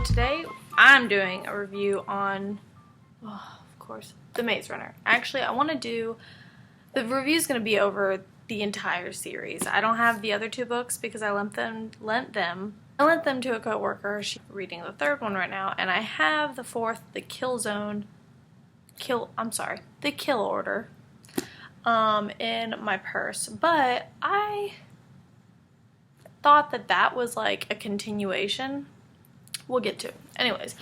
today I'm doing a review on, of course, The Maze Runner. Actually, I want to do, the review is going to be over the entire series. I don't have the other two books because I lent them to a coworker. She's reading the third one right now, and I have the fourth, the Kill Order, in my purse. But I thought that was like a continuation. We'll get to it. Anyways,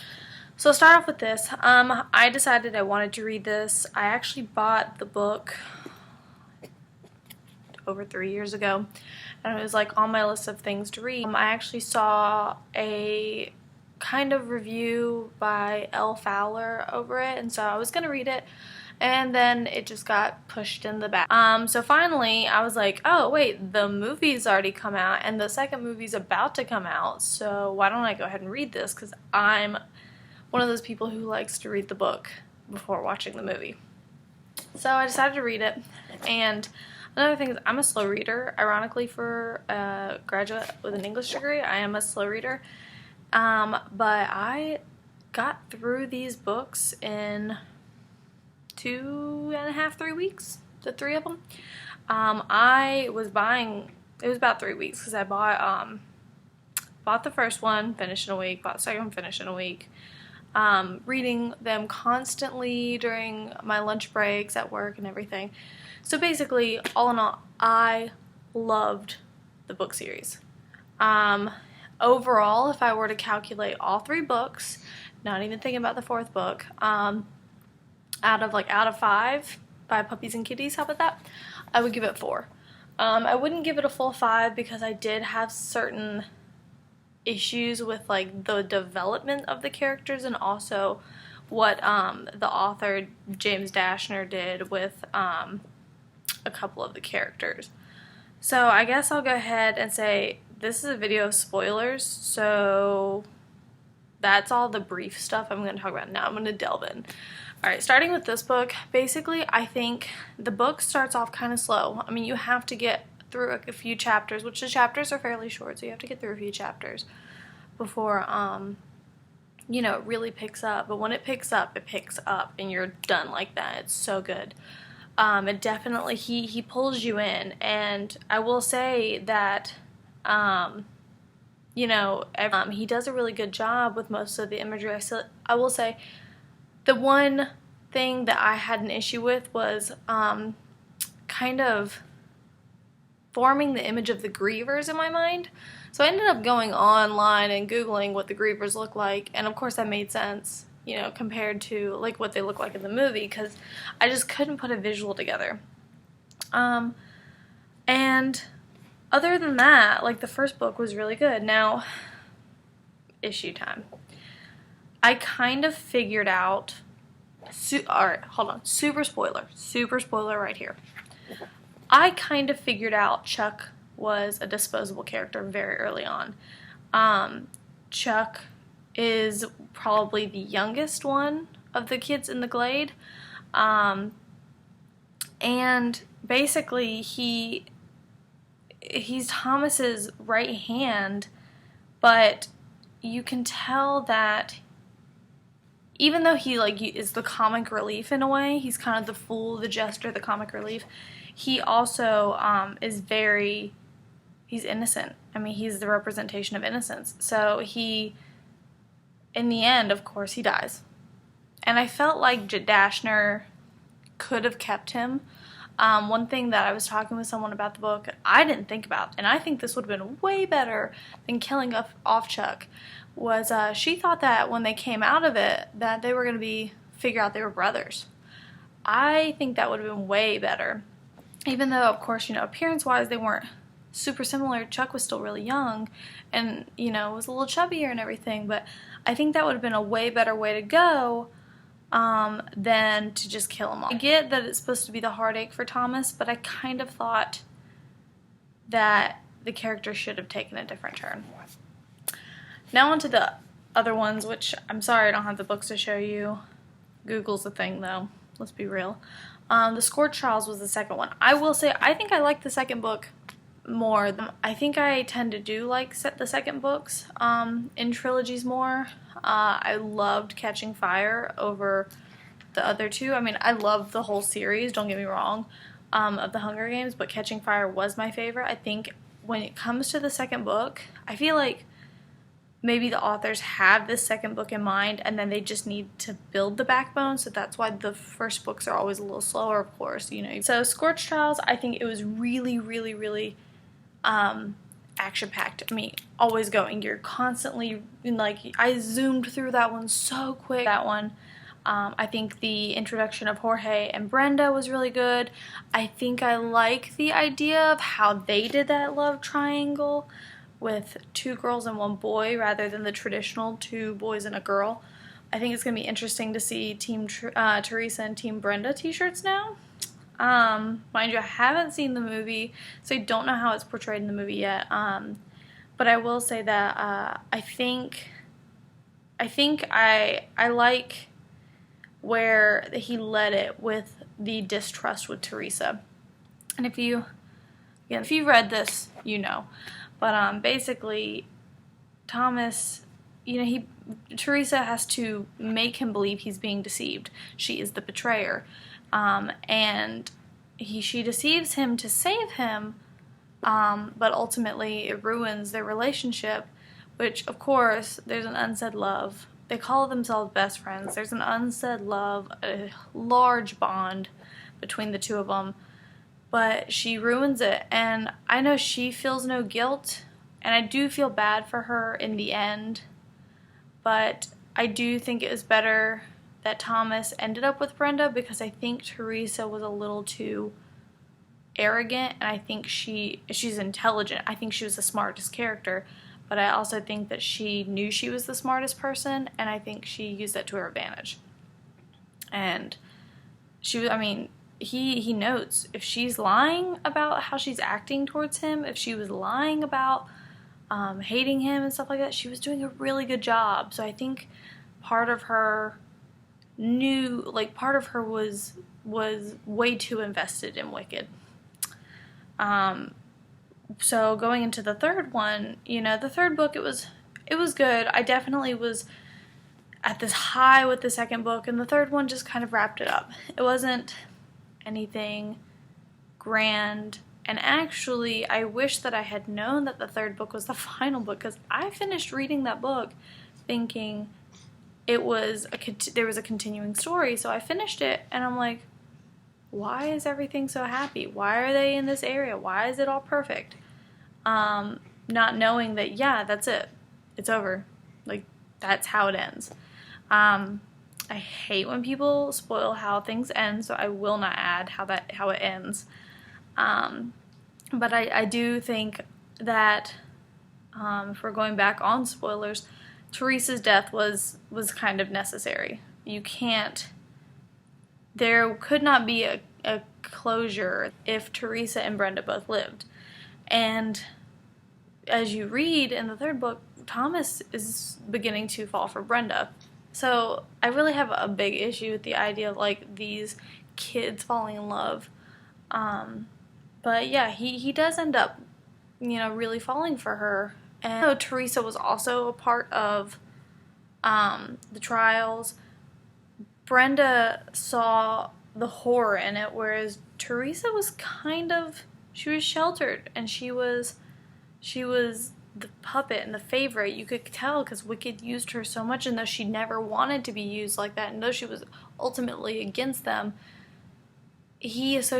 so I'll start off with this. I decided I wanted to read this. I actually bought the book over 3 years ago, and it was like on my list of things to read. I actually saw a kind of review by Elle Fowler over it, and so I was gonna read it, and then it just got pushed in the back. So finally I was like, oh wait, the movie's already come out and the second movie's about to come out, so why don't I go ahead and read this, because I'm one of those people who likes to read the book before watching the movie. So I decided to read it. And another thing is, I'm a slow reader. Ironically, for a graduate with an English degree, I am a slow reader. But I got through these books in 2.5, 3 weeks, the three of them. I was buying, it was about 3 weeks, because I bought the first one, finished in a week, bought the second one, finished in a week. Reading them constantly during my lunch breaks at work and everything. So basically, all in all, I loved the book series. Overall, if I were to calculate all three books, not even thinking about the fourth book, out of 5 by Puppies and Kitties, how about that? I would give it 4. I wouldn't give it a full 5 because I did have certain issues with like the development of the characters, and also what the author James Dashner did with a couple of the characters. So I guess I'll go ahead and say this is a video of spoilers, so that's all the brief stuff I'm going to talk about. Now I'm going to delve in. Alright, starting with this book, basically I think the book starts off kind of slow. I mean, you have to get through a few chapters, which the chapters are fairly short, so you have to get through a few chapters before, you know, it really picks up. But when it picks up, and you're done like that. It's so good. It definitely, he pulls you in, and I will say that, you know, he does a really good job with most of the imagery. I will say the one thing that I had an issue with was kind of forming the image of the Grievers in my mind. So I ended up going online and Googling what the Grievers look like, and of course that made sense, you know, compared to like what they look like in the movie, because I just couldn't put a visual together. And other than that, like, the first book was really good. Now, issue time. I kind of figured out, alright, hold on, super spoiler right here. I kind of figured out Chuck was a disposable character very early on. Chuck is probably the youngest one of the kids in the Glade. And basically he's Thomas's right hand, but you can tell that even though he like is the comic relief in a way, he's kind of the fool, the jester, the comic relief, he also is he's innocent. I mean, he's the representation of innocence. So he, in the end, of course, he dies. And I felt like Dashner could have kept him. One thing that I was talking with someone about the book, I didn't think about, and I think this would have been way better than killing off Chuck, was she thought that when they came out of it, that they were going to figure out they were brothers. I think that would have been way better. Even though, of course, you know, appearance-wise, they weren't super similar. Chuck was still really young and, you know, was a little chubbier and everything, but I think that would have been a way better way to go than to just kill him off. I get that it's supposed to be the heartache for Thomas, but I kind of thought that the character should have taken a different turn. Now on to the other ones, which I'm sorry I don't have the books to show you. Google's a thing, though. Let's be real. The Scorched Trials was the second one. I will say, I think I like the second book more. I think I tend to do like the second books in trilogies more. I loved Catching Fire over the other two. I mean, I love the whole series, don't get me wrong, of the Hunger Games, but Catching Fire was my favorite. I think when it comes to the second book, I feel like maybe the authors have this second book in mind and then they just need to build the backbone, so that's why the first books are always a little slower, of course, you know. So Scorched Trials, I think it was really, really, really action-packed. I mean, always going. You're constantly, like, I zoomed through that one so quick. That one. I think the introduction of Jorge and Brenda was really good. I think I like the idea of how they did that love triangle with 2 girls and 1 boy rather than the traditional 2 boys and a girl. I think it's going to be interesting to see Team Teresa and Team Brenda t-shirts now. Mind you, I haven't seen the movie, so I don't know how it's portrayed in the movie yet. But I will say that I think I like where he led it with the distrust with Teresa. And if you read this, you know. But basically, Thomas, you know, Teresa has to make him believe he's being deceived. She is the betrayer. And she deceives him to save him, but ultimately it ruins their relationship, which, of course, there's an unsaid love. They call themselves best friends. There's an unsaid love, a large bond between the 2 of them, but she ruins it, and I know she feels no guilt, and I do feel bad for her in the end, but I do think it was better that Thomas ended up with Brenda, because I think Teresa was a little too arrogant, and I think she's intelligent. I think she was the smartest character, but I also think that she knew she was the smartest person, and I think she used that to her advantage. And he notes if she's lying about how she's acting towards him, if she was lying about hating him and stuff like that, she was doing a really good job. So I think part of her was way too invested in Wicked. So going into the third one, you know, the third book, it was good. I definitely was at this high with the second book, and the third one just kind of wrapped it up. It wasn't anything grand, and actually I wish that I had known that the third book was the final book, because I finished reading that book thinking there was a continuing story. So I finished it and I'm like, why is everything so happy? Why are they in this area? Why is it all perfect? Not knowing that, yeah, that's it. It's over. Like, that's how it ends. I hate when people spoil how things end, so I will not add how it ends. But I do think that, if we're going back on spoilers, Teresa's death was kind of necessary. There could not be a closure if Teresa and Brenda both lived. And as you read in the third book, Thomas is beginning to fall for Brenda. So I really have a big issue with the idea of, like, these kids falling in love. But yeah, he does end up, you know, really falling for her. And so Teresa was also a part of the trials. Brenda saw the horror in it, whereas Teresa was she was sheltered, and she was the puppet and the favorite. You could tell because Wicked used her so much, and though she never wanted to be used like that, and though she was ultimately against them, Thomas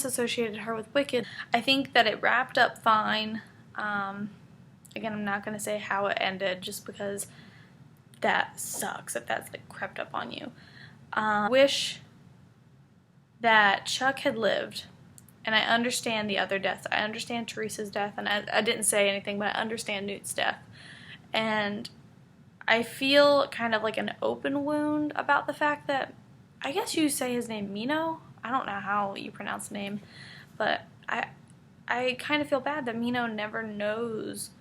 associated her with Wicked. I think that it wrapped up fine. Again, I'm not going to say how it ended, just because that sucks if that's, like, crept up on you. Wish that Chuck had lived, and I understand the other deaths. I understand Teresa's death, and I didn't say anything, but I understand Newt's death. And I feel kind of like an open wound about the fact that, I guess you say his name Mino? I don't know how you pronounce the name, but I kind of feel bad that Mino never knows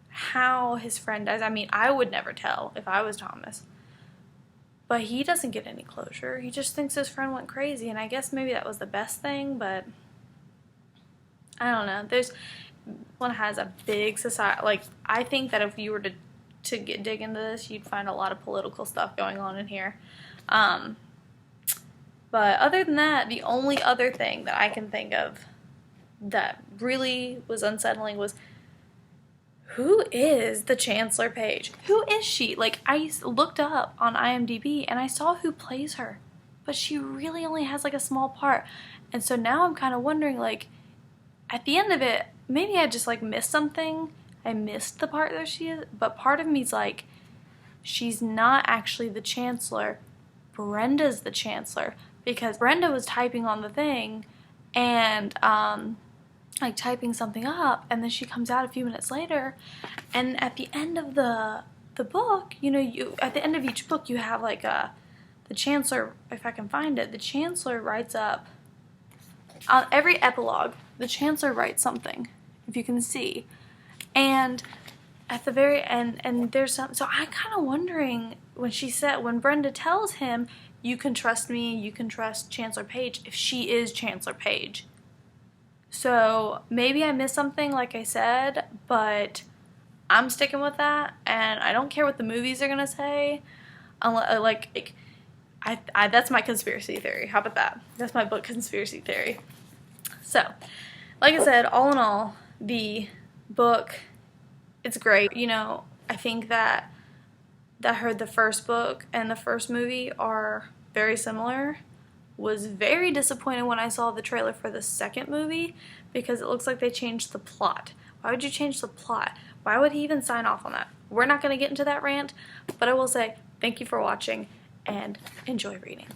how his friend dies. I mean, I would never tell if I was Thomas. But he doesn't get any closure. He just thinks his friend went crazy, and I guess maybe that was the best thing, but I don't know. There's one has a big society. Like, I think that if you were to dig into this, you'd find a lot of political stuff going on in here. But other than that, the only other thing that I can think of that really was unsettling was, who is the Chancellor Paige? Who is she? Like, I looked up on IMDb and I saw who plays her, but she really only has like a small part. And so now I'm kind of wondering, like, at the end of it, maybe I just like missed something. I missed the part that she is, but part of me's like, she's not actually the Chancellor. Brenda's the Chancellor, because Brenda was typing on the thing and like typing something up, and then she comes out a few minutes later, and at the end of the book, you know, at the end of each book you have like the Chancellor, if I can find it, the Chancellor writes up on every epilogue, the Chancellor writes something, if you can see, and at the very end, and there's some, so I'm kind of wondering, when Brenda tells him, you can trust me, you can trust Chancellor Paige, if she is Chancellor Paige. So maybe I missed something, like I said, but I'm sticking with that, and I don't care what the movies are gonna say. Unless, that's my conspiracy theory. How about that? That's my book conspiracy theory. So, like I said, all in all, the book, it's great. You know, I think that the first book and the first movie are very similar. Was very disappointed when I saw the trailer for the second movie, because it looks like they changed the plot. Why would you change the plot? Why would he even sign off on that? We're not going to get into that rant, but I will say thank you for watching and enjoy reading.